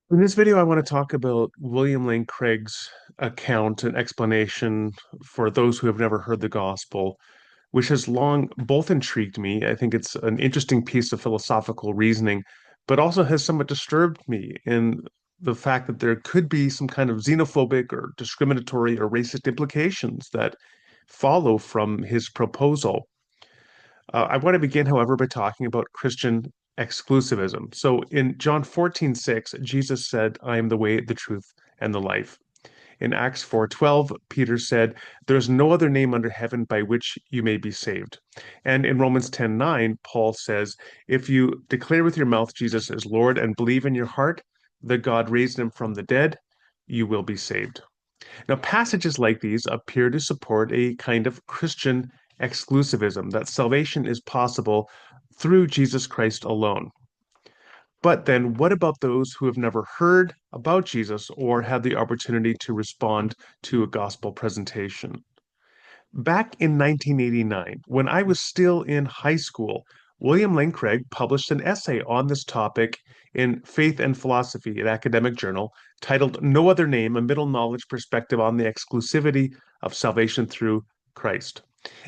In this video, I want to talk about William Lane Craig's account and explanation for those who have never heard the gospel, which has long both intrigued me. I think it's an interesting piece of philosophical reasoning, but also has somewhat disturbed me in the fact that there could be some kind of xenophobic or discriminatory or racist implications that follow from his proposal. I want to begin, however, by talking about Christian exclusivism. So in John 14:6, Jesus said, I am the way, the truth, and the life. In Acts 4:12, Peter said, there is no other name under heaven by which you may be saved. And in Romans 10:9, Paul says, if you declare with your mouth Jesus is Lord and believe in your heart that God raised him from the dead, you will be saved. Now, passages like these appear to support a kind of Christian exclusivism, that salvation is possible through Jesus Christ alone. But then, what about those who have never heard about Jesus or had the opportunity to respond to a gospel presentation? Back in 1989, when I was still in high school, William Lane Craig published an essay on this topic in Faith and Philosophy, an academic journal, titled No Other Name, A Middle Knowledge Perspective on the Exclusivity of Salvation Through Christ.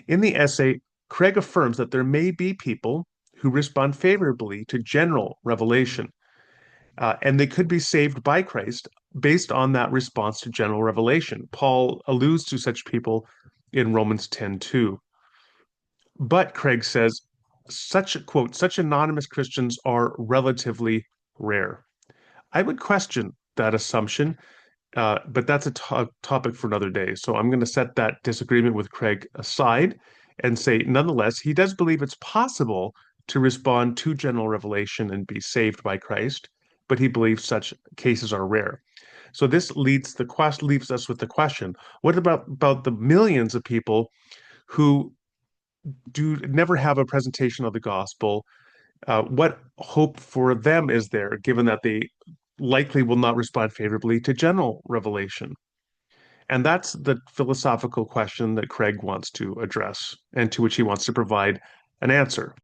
In the essay, Craig affirms that there may be people who respond favorably to general revelation, and they could be saved by Christ based on that response to general revelation. Paul alludes to such people in Romans 10:2. But Craig says such anonymous Christians are relatively rare. I would question that assumption, but that's a topic for another day. So I'm going to set that disagreement with Craig aside and say, nonetheless, he does believe it's possible to respond to general revelation and be saved by Christ, but he believes such cases are rare. So this leaves us with the question: what about the millions of people who do never have a presentation of the gospel? What hope for them is there, given that they likely will not respond favorably to general revelation? And that's the philosophical question that Craig wants to address and to which he wants to provide an answer.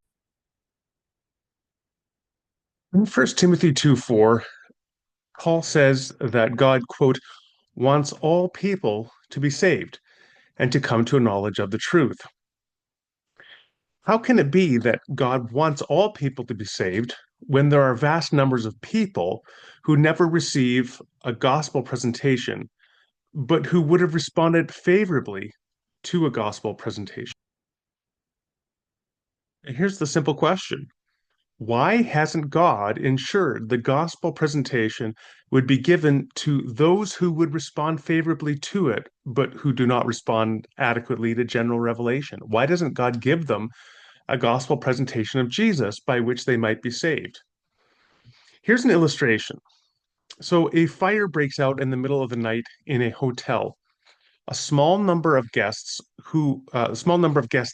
In 1 Timothy 2:4, Paul says that God, quote, wants all people to be saved and to come to a knowledge of the truth. How can it be that God wants all people to be saved when there are vast numbers of people who never receive a gospel presentation, but who would have responded favorably to a gospel presentation? And here's the simple question: why hasn't God ensured the gospel presentation would be given to those who would respond favorably to it, but who do not respond adequately to general revelation? Why doesn't God give them a gospel presentation of Jesus by which they might be saved? Here's an illustration. So, a fire breaks out in the middle of the night in a hotel. A small number of guests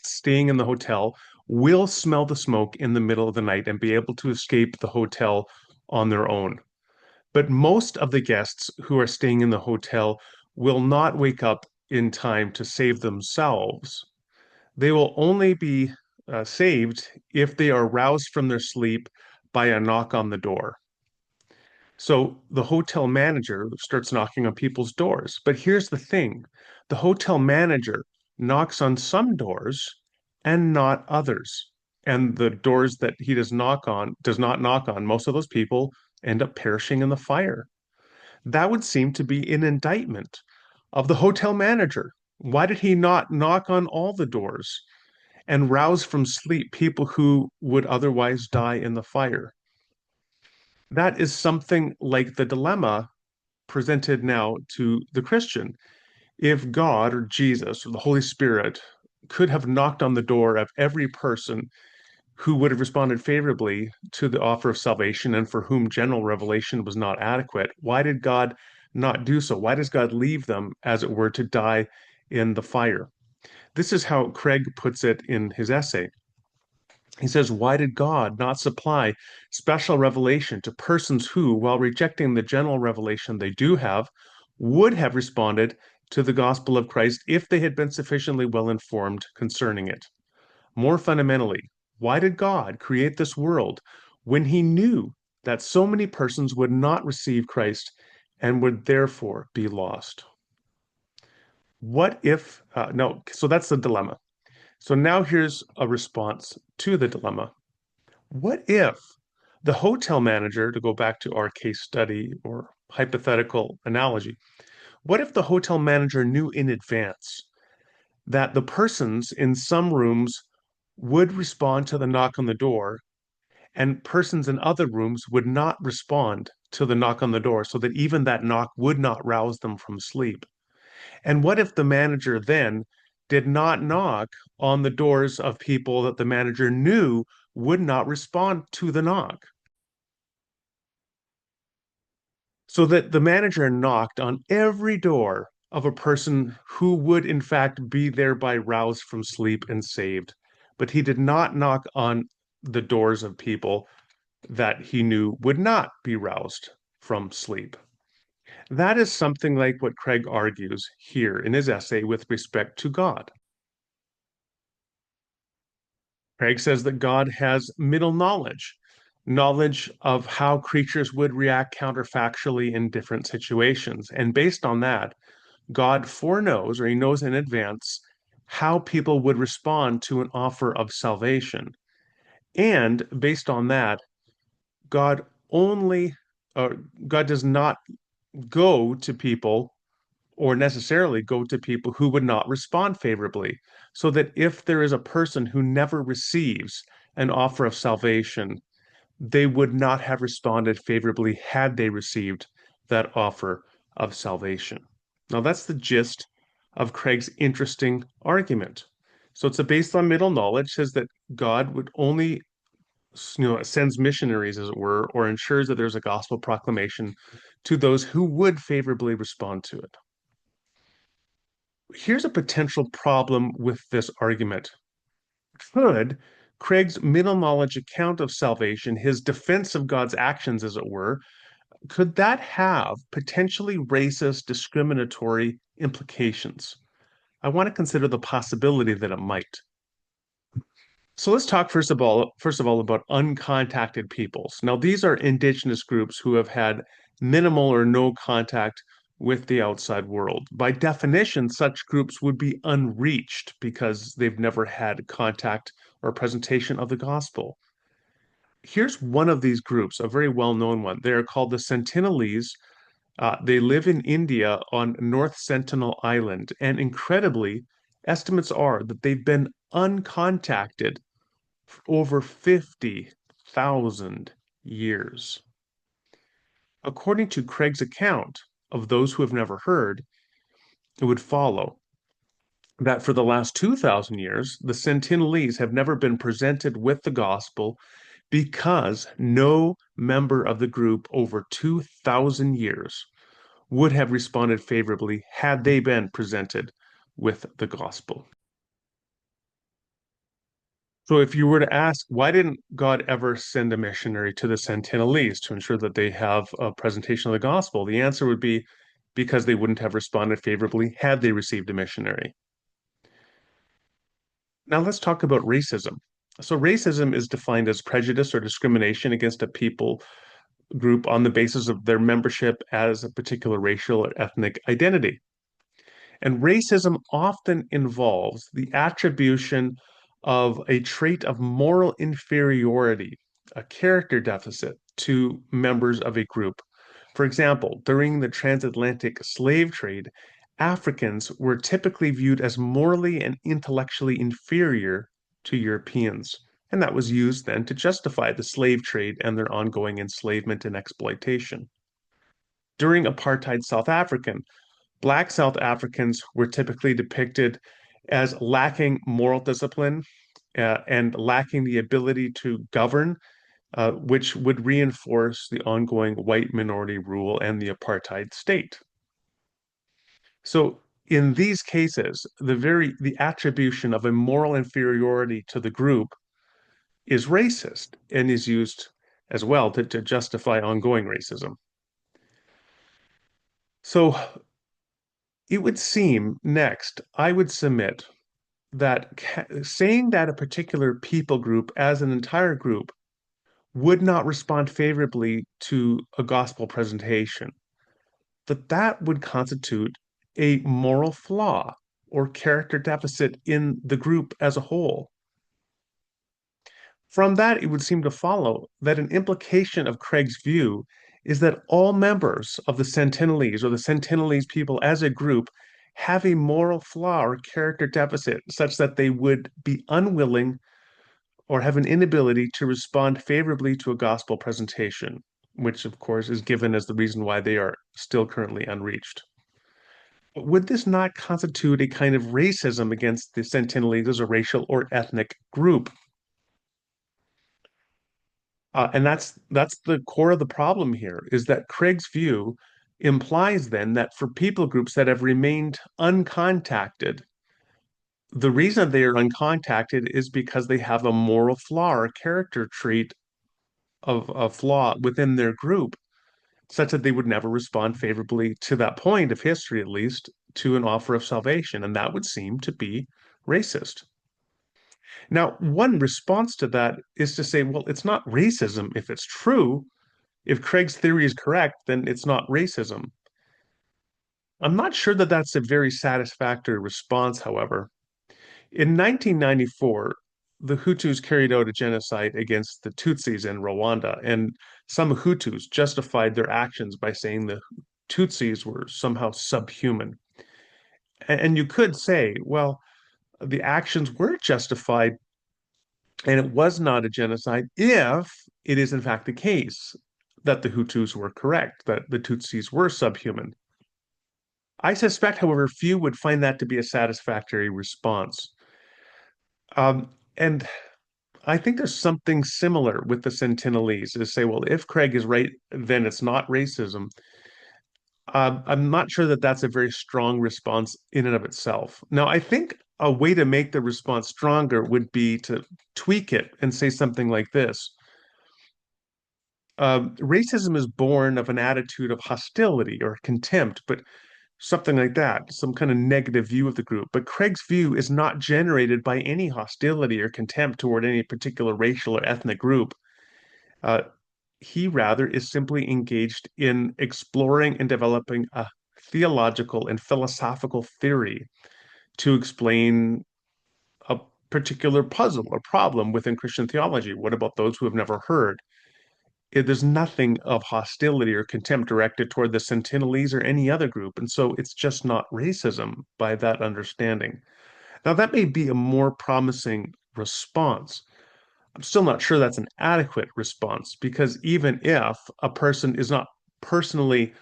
staying in the hotel will smell the smoke in the middle of the night and be able to escape the hotel on their own. But most of the guests who are staying in the hotel will not wake up in time to save themselves. They will only be saved if they are roused from their sleep by a knock on the door. So the hotel manager starts knocking on people's doors. But here's the thing: the hotel manager knocks on some doors and not others. And the doors that he does not knock on, most of those people end up perishing in the fire. That would seem to be an indictment of the hotel manager. Why did he not knock on all the doors and rouse from sleep people who would otherwise die in the fire? That is something like the dilemma presented now to the Christian. If God or Jesus or the Holy Spirit could have knocked on the door of every person who would have responded favorably to the offer of salvation and for whom general revelation was not adequate, why did God not do so? Why does God leave them, as it were, to die in the fire? This is how Craig puts it in his essay. He says, why did God not supply special revelation to persons who, while rejecting the general revelation they do have, would have responded to the gospel of Christ if they had been sufficiently well informed concerning it? More fundamentally, why did God create this world when he knew that so many persons would not receive Christ and would therefore be lost. What if, no, so that's the dilemma. So now here's a response to the dilemma. What if the hotel manager, to go back to our case study or hypothetical analogy, what if the hotel manager knew in advance that the persons in some rooms would respond to the knock on the door and persons in other rooms would not respond to the knock on the door so that even that knock would not rouse them from sleep? And what if the manager then did not knock on the doors of people that the manager knew would not respond to the knock? So that the manager knocked on every door of a person who would, in fact, be thereby roused from sleep and saved. But he did not knock on the doors of people that he knew would not be roused from sleep. That is something like what Craig argues here in his essay with respect to God. Craig says that God has middle knowledge, knowledge of how creatures would react counterfactually in different situations. And based on that, God foreknows, or he knows in advance, how people would respond to an offer of salvation. And based on that, God only, God does not go to people or necessarily go to people who would not respond favorably. So that if there is a person who never receives an offer of salvation, they would not have responded favorably had they received that offer of salvation. Now, that's the gist of Craig's interesting argument. So it's based on middle knowledge, says that God would only, sends missionaries, as it were, or ensures that there's a gospel proclamation to those who would favorably respond to it. Here's a potential problem with this argument. Could Craig's middle knowledge account of salvation, his defense of God's actions, as it were, could that have potentially racist, discriminatory implications? I want to consider the possibility that it might. So let's talk first of all about uncontacted peoples. Now, these are indigenous groups who have had minimal or no contact with the outside world. By definition, such groups would be unreached because they've never had contact or presentation of the gospel. Here's one of these groups, a very well-known one. They are called the Sentinelese. They live in India on North Sentinel Island, and incredibly, estimates are that they've been uncontacted for over 50,000 years. According to Craig's account of those who have never heard, it would follow that for the last 2,000 years, the Sentinelese have never been presented with the gospel because no member of the group over 2,000 years would have responded favorably had they been presented with the gospel. So if you were to ask, why didn't God ever send a missionary to the Sentinelese to ensure that they have a presentation of the gospel? The answer would be because they wouldn't have responded favorably had they received a missionary. Now let's talk about racism. So racism is defined as prejudice or discrimination against a people group on the basis of their membership as a particular racial or ethnic identity. And racism often involves the attribution of a trait of moral inferiority, a character deficit to members of a group. For example, during the transatlantic slave trade, Africans were typically viewed as morally and intellectually inferior to Europeans. And that was used then to justify the slave trade and their ongoing enslavement and exploitation. During apartheid South African, Black South Africans were typically depicted as lacking moral discipline and lacking the ability to govern, which would reinforce the ongoing white minority rule and the apartheid state. So in these cases, the attribution of a moral inferiority to the group is racist and is used as well to justify ongoing racism. So it would seem next, I would submit that saying that a particular people group as an entire group would not respond favorably to a gospel presentation, that would constitute a moral flaw or character deficit in the group as a whole. From that, it would seem to follow that an implication of Craig's view is that all members of the Sentinelese or the Sentinelese people as a group have a moral flaw or character deficit such that they would be unwilling or have an inability to respond favorably to a gospel presentation, which of course is given as the reason why they are still currently unreached. Would this not constitute a kind of racism against the Sentinelese as a racial or ethnic group? And that's the core of the problem here, is that Craig's view implies then that for people groups that have remained uncontacted, the reason they are uncontacted is because they have a moral flaw or character trait of a flaw within their group, such that they would never respond favorably to that point of history, at least, to an offer of salvation. And that would seem to be racist. Now, one response to that is to say, well, it's not racism if it's true. If Craig's theory is correct, then it's not racism. I'm not sure that that's a very satisfactory response, however. In 1994, the Hutus carried out a genocide against the Tutsis in Rwanda, and some Hutus justified their actions by saying the Tutsis were somehow subhuman. And you could say, well, the actions were justified and it was not a genocide if it is in fact the case that the Hutus were correct, that the Tutsis were subhuman. I suspect, however, few would find that to be a satisfactory response. And I think there's something similar with the Sentinelese is say, well, if Craig is right, then it's not racism. I'm not sure that that's a very strong response in and of itself. Now, I think a way to make the response stronger would be to tweak it and say something like this. Racism is born of an attitude of hostility or contempt, but something like that, some kind of negative view of the group. But Craig's view is not generated by any hostility or contempt toward any particular racial or ethnic group. Uh, he rather is simply engaged in exploring and developing a theological and philosophical theory to explain a particular puzzle or problem within Christian theology. What about those who have never heard? There's nothing of hostility or contempt directed toward the Sentinelese or any other group. And so it's just not racism by that understanding. Now, that may be a more promising response. I'm still not sure that's an adequate response because even if a person is not personally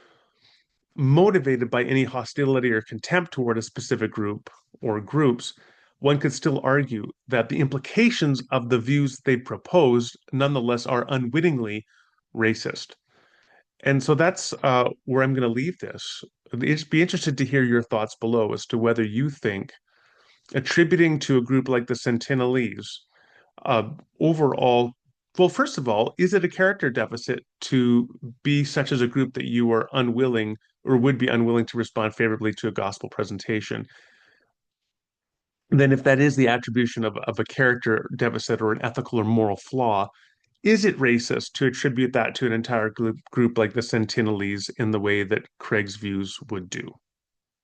motivated by any hostility or contempt toward a specific group or groups, one could still argue that the implications of the views they proposed nonetheless are unwittingly racist. And so that's where I'm going to leave this. It'd be interested to hear your thoughts below as to whether you think attributing to a group like the Sentinelese uh, overall, well, first of all, is it a character deficit to be such as a group that you are unwilling or would be unwilling to respond favorably to a gospel presentation? Then, if that is the attribution of a character deficit or an ethical or moral flaw, is it racist to attribute that to an entire group like the Sentinelese in the way that Craig's views would do?